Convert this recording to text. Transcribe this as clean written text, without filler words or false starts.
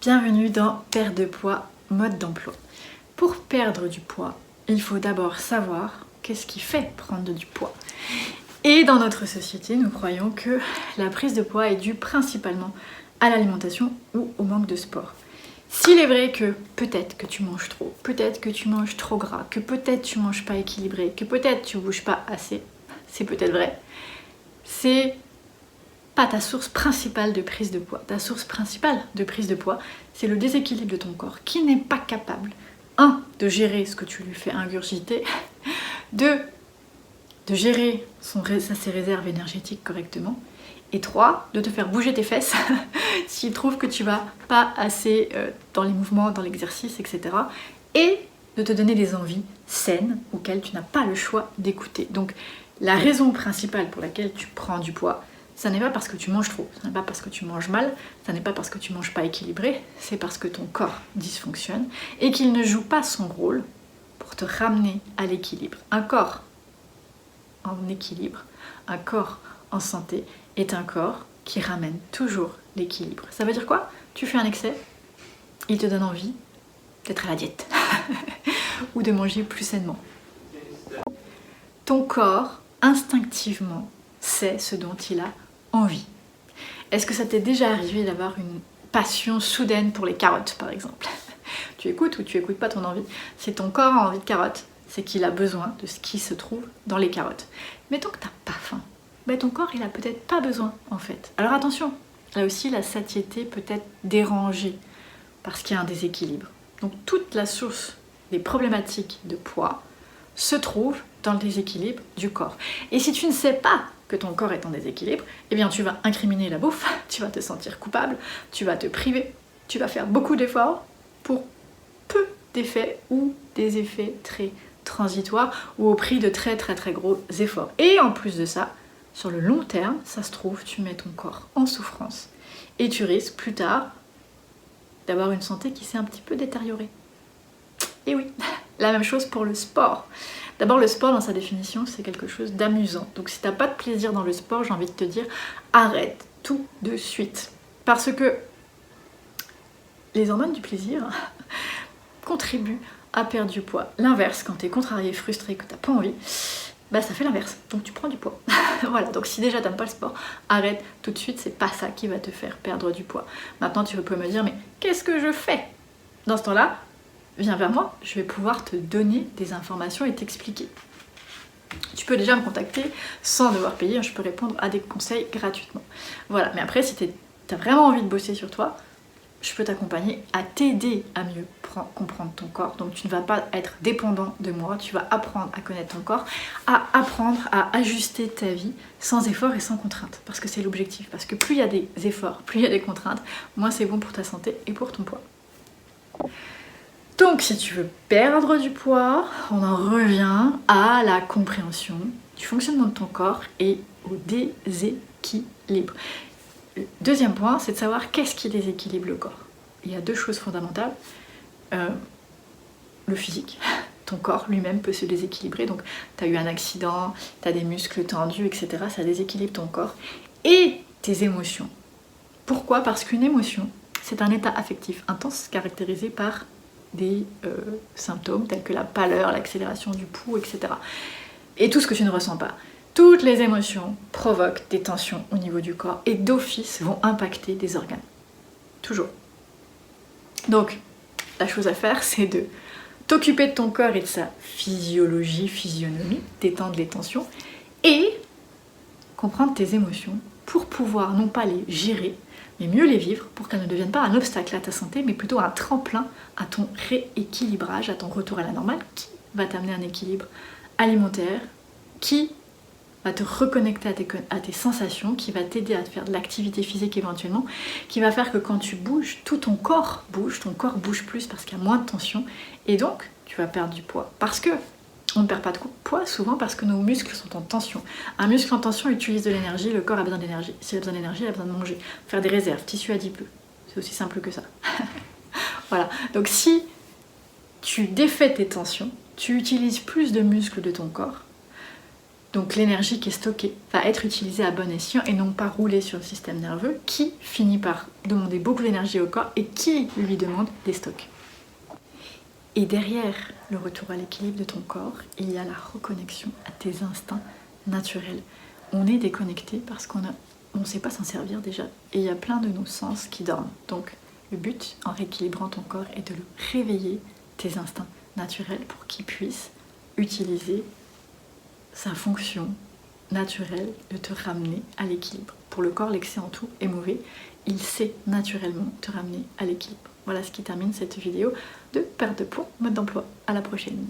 Bienvenue dans Perte de poids, mode d'emploi. Pour perdre du poids, il faut d'abord savoir qu'est-ce qui fait prendre du poids. Et dans notre société, nous croyons que la prise de poids est due principalement à l'alimentation ou au manque de sport. S'il est vrai que peut-être que tu manges trop, peut-être que tu manges trop gras, que peut-être tu manges pas équilibré, que peut-être tu bouges pas assez, c'est peut-être vrai, c'est pas ta source principale de prise de poids. Ta source principale de prise de poids, c'est le déséquilibre de ton corps qui n'est pas capable, 1, de gérer ce que tu lui fais ingurgiter, 2, de gérer ses réserves énergétiques correctement, et 3, de te faire bouger tes fesses s'il trouve que tu vas pas assez dans les mouvements, dans l'exercice, etc. Et de te donner des envies saines auxquelles tu n'as pas le choix d'écouter. Donc la raison principale pour laquelle tu prends du poids, ça n'est pas parce que tu manges trop, ça n'est pas parce que tu manges mal, ça n'est pas parce que tu manges pas équilibré, c'est parce que ton corps dysfonctionne et qu'il ne joue pas son rôle pour te ramener à l'équilibre. Un corps en équilibre, un corps en santé est un corps qui ramène toujours l'équilibre. Ça veut dire quoi? Tu fais un excès, il te donne envie d'être à la diète ou de manger plus sainement. Ton corps, instinctivement, sait ce dont il a envie. Est-ce que ça t'est déjà arrivé d'avoir une passion soudaine pour les carottes, par exemple? Tu écoutes ou tu écoutes pas ton envie? Si ton corps a envie de carottes, c'est qu'il a besoin de ce qui se trouve dans les carottes. Mettons que t'as pas faim, ben ton corps il a peut-être pas besoin en fait. Alors attention, là aussi la satiété peut être dérangée parce qu'il y a un déséquilibre. Donc toute la source des problématiques de poids se trouve dans le déséquilibre du corps. Et si tu ne sais pas que ton corps est en déséquilibre, eh bien tu vas incriminer la bouffe, tu vas te sentir coupable, tu vas te priver, tu vas faire beaucoup d'efforts pour peu d'effets ou des effets très transitoires ou au prix de très gros efforts. Et en plus de ça, sur le long terme, ça se trouve, tu mets ton corps en souffrance et tu risques plus tard d'avoir une santé qui s'est un petit peu détériorée. Et oui, la même chose pour le sport. D'abord, le sport, dans sa définition, c'est quelque chose d'amusant. Donc si t'as pas de plaisir dans le sport, j'ai envie de te dire, arrête tout de suite. Parce que les hormones du plaisir contribuent à perdre du poids. L'inverse, quand t'es contrarié, frustré, que t'as pas envie, bah ça fait l'inverse. Donc tu prends du poids. Voilà, donc si déjà t'aimes pas le sport, arrête tout de suite, c'est pas ça qui va te faire perdre du poids. Maintenant, tu peux me dire, mais qu'est-ce que je fais? Dans ce temps-là, viens vers moi, je vais pouvoir te donner des informations et t'expliquer. Tu peux déjà me contacter sans devoir payer, je peux répondre à des conseils gratuitement. Voilà, mais après si tu as vraiment envie de bosser sur toi, je peux t'accompagner à t'aider à mieux comprendre ton corps. Donc tu ne vas pas être dépendant de moi, tu vas apprendre à connaître ton corps, à apprendre à ajuster ta vie sans effort et sans contrainte. Parce que c'est l'objectif, parce que plus il y a des efforts, plus il y a des contraintes, moins c'est bon pour ta santé et pour ton poids. Donc si tu veux perdre du poids, on en revient à la compréhension du fonctionnement de ton corps et au déséquilibre. Le deuxième point, c'est de savoir qu'est-ce qui déséquilibre le corps. Il y a deux choses fondamentales. Le physique, ton corps lui-même peut se déséquilibrer, donc tu as eu un accident, tu as des muscles tendus, etc. Ça déséquilibre ton corps. Et tes émotions. Pourquoi? Parce qu'une émotion, c'est un état affectif intense caractérisé par des symptômes tels que la pâleur, l'accélération du pouls, etc. Et tout ce que tu ne ressens pas. Toutes les émotions provoquent des tensions au niveau du corps et d'office vont impacter des organes. Toujours. Donc, la chose à faire, c'est de t'occuper de ton corps et de sa physionomie, détendre les tensions et comprendre tes émotions pour pouvoir non pas les gérer, mais mieux les vivre pour qu'elles ne deviennent pas un obstacle à ta santé, mais plutôt un tremplin à ton rééquilibrage, à ton retour à la normale, qui va t'amener un équilibre alimentaire, qui va te reconnecter à tes sensations, qui va t'aider à te faire de l'activité physique éventuellement, qui va faire que quand tu bouges, tout ton corps bouge plus parce qu'il y a moins de tension, et donc tu vas perdre du poids. Parce que on ne perd pas de poids souvent parce que nos muscles sont en tension. Un muscle en tension utilise de l'énergie, le corps a besoin d'énergie. S'il a besoin d'énergie, il a besoin de manger, faire des réserves, tissu adipeux. C'est aussi simple que ça. Voilà, donc si tu défais tes tensions, tu utilises plus de muscles de ton corps, Donc l'énergie qui est stockée va être utilisée à bon escient et non pas rouler sur le système nerveux qui finit par demander beaucoup d'énergie au corps et qui lui demande des stocks. Et derrière le retour à l'équilibre de ton corps, il y a la reconnexion à tes instincts naturels. On est déconnecté parce qu'on ne sait pas s'en servir déjà et il y a plein de nos sens qui dorment. Donc le but en rééquilibrant ton corps est de le réveiller, tes instincts naturels, pour qu'ils puissent utiliser sa fonction naturelle de te ramener à l'équilibre. Pour le corps, l'excès en tout est mauvais. Il sait naturellement te ramener à l'équilibre. Voilà ce qui termine cette vidéo de perte de poids, mode d'emploi. À la prochaine.